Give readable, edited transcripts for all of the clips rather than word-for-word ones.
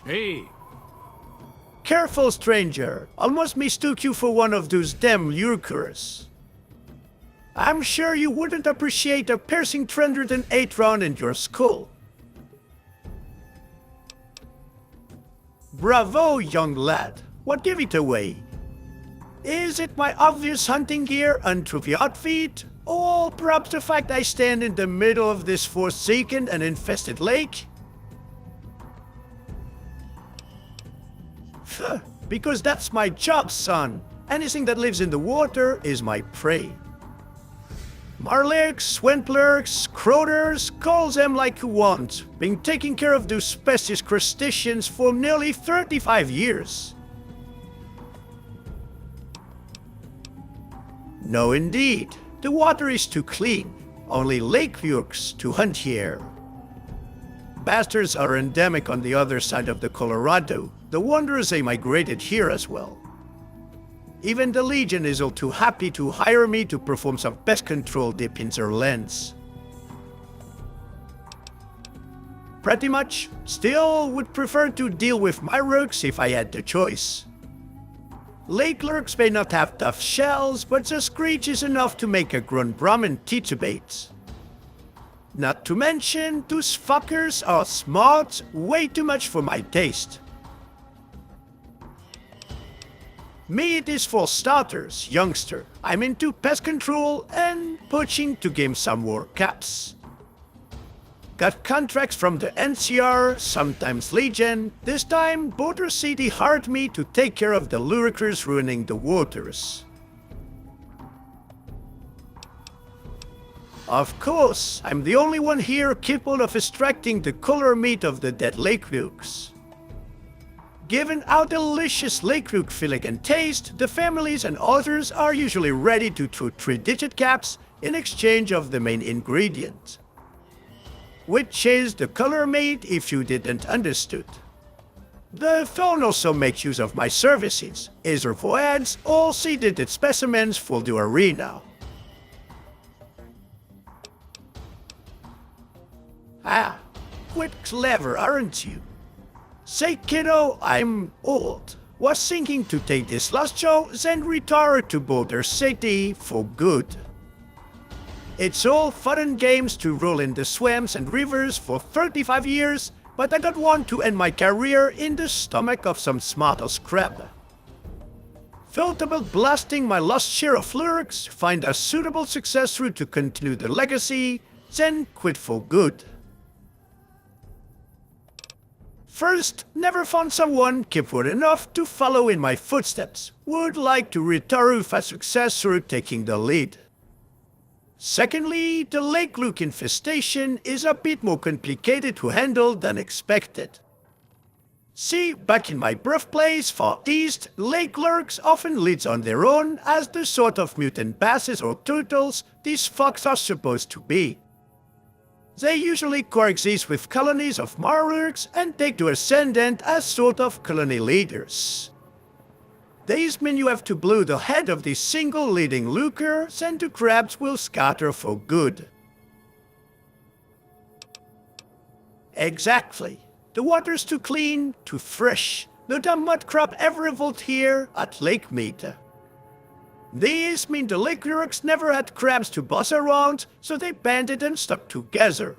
Hey, Careful, stranger. Almost mistook you for one of those damn lurkers. I'm sure you wouldn't appreciate a piercing 308 round in your skull. Bravo, young lad. What gave it away? Is it my obvious hunting gear and trophy outfit? Or perhaps the fact I stand in the middle of this forsaken and infested lake? Because that's my job, son. Anything that lives in the water is my prey. Marleks, Swentlurks, Croaters, call them like you want. Been taking care of those species crustaceans for nearly 35 years. No indeed. The water is too clean. Only Lakelurks to hunt here. Bastards are endemic on the other side of the Colorado. The wonder is they migrated here as well. Even the Legion is all too happy to hire me to perform some pest control deep in their lands. Pretty much. Still would prefer to deal with my rooks if I had the choice. Lakelurks may not have tough shells, but the screech is enough to make a grown Brahmin titubate. Not to mention, those fuckers are smart, way too much for my taste. Meat is for starters, youngster. I'm into pest control and poaching to gain some more caps. Got contracts from the NCR, sometimes Legion. This time, Border City hired me to take care of the lurkers ruining the waters. Of course, I'm the only one here capable of extracting the color meat of the dead Lakelurks. Given how delicious Lakelurk fillet can taste, the families and others are usually ready to throw 3-digit caps in exchange of the main ingredient. Which is the color meat if you didn't understood. The phone also makes use of my services, either for ads or seeded specimens for the arena. Ah, quite clever, aren't you? Say kiddo, I'm old. Was thinking to take this last show, then retire to Boulder City for good. It's all fun and games to roll in the swamps and rivers for 35 years, but I don't want to end my career in the stomach of some smartass crab. Felt about blasting my lost share of lurks, find a suitable successor to continue the legacy, then quit for good. First, never found someone capable enough to follow in my footsteps. Would like to retire with a successor taking the lead. Secondly, the Lakelurk infestation is a bit more complicated to handle than expected. See, back in my birthplace, far east, Lakelurks often leads on their own as the sort of mutant basses or turtles these fucks are supposed to be. They usually coexist with colonies of Marlurks and take to ascendant as sort of colony leaders. These mean you have to blow the head of this single leading lurker, and the crabs will scatter for good. Exactly. The water's too clean, too fresh. Not a mud crab ever evolved here at Lake Meta. These mean the Lakelurks never had crabs to boss around, so they banded and stuck together.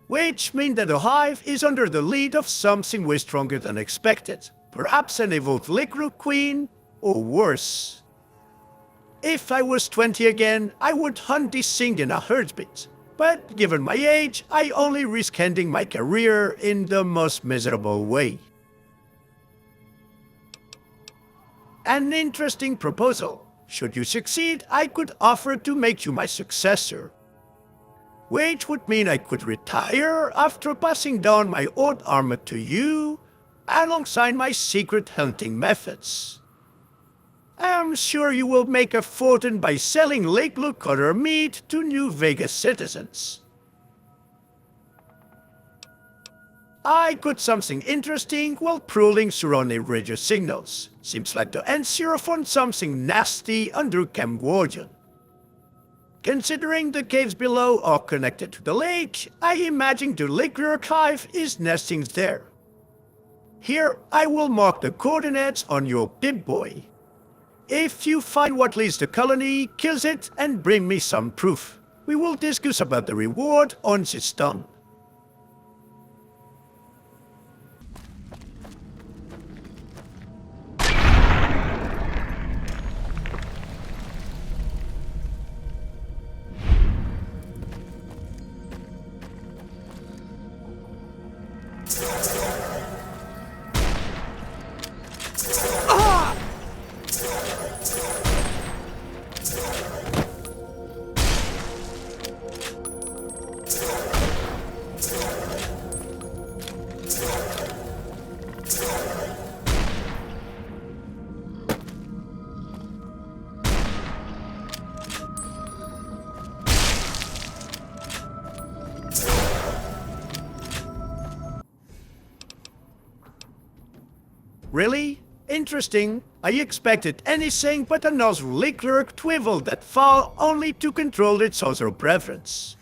Which means that the hive is under the lead of something way stronger than expected. Perhaps an evolved Lakelurk queen, or worse. If I was 20 again, I would hunt this thing in a heartbeat. But given my age, I only risk ending my career in the most miserable way. An interesting proposal. Should you succeed, I could offer to make you my successor. Which would mean I could retire after passing down my old armor to you, alongside my secret hunting methods. I'm sure you will make a fortune by selling Lakelurk color meat to New Vegas citizens. I got something interesting while prowling surrounding radio signals. Seems like the NCR found something nasty under Camp Guardian. Considering the caves below are connected to the lake, I imagine the Lakelurk hive is nesting there. Here, I will mark the coordinates on your Pip-Boy. If you find what leads the colony, kill it and bring me some proof. We will discuss about the reward once it's done. Really? Interesting. I expected anything but another Lakelurk twivel that far only to control its other preference.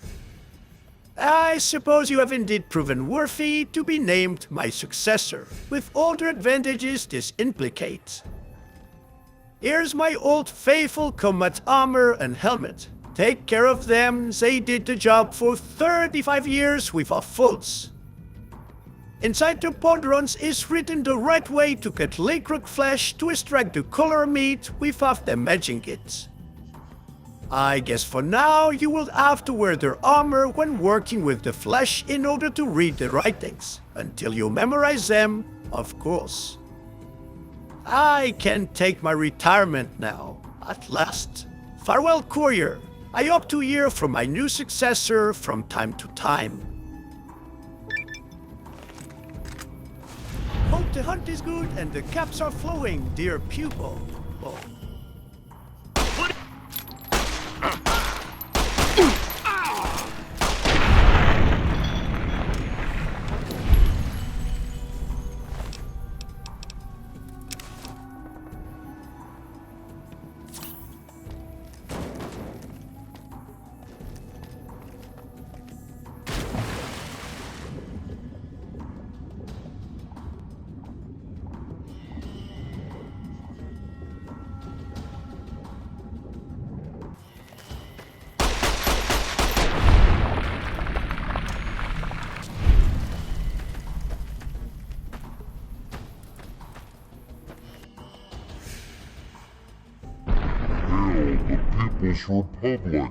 I suppose you have indeed proven worthy to be named my successor, with all the advantages this implicates. Here's my old faithful combat armor and helmet. Take care of them, they did the job for 35 years without faults. Inside the podrons is written the right way to cut Lakelurk flesh to extract the color meat without damaging it. I guess for now you will have to wear their armor when working with the flesh in order to read the writings, until you memorize them, of course. I can take my retirement now, at last. Farewell, courier. I hope to hear from my new successor from time to time. Hope the hunt is good and the caps are flowing, dear pupil. Oh. Hail the People's Republic!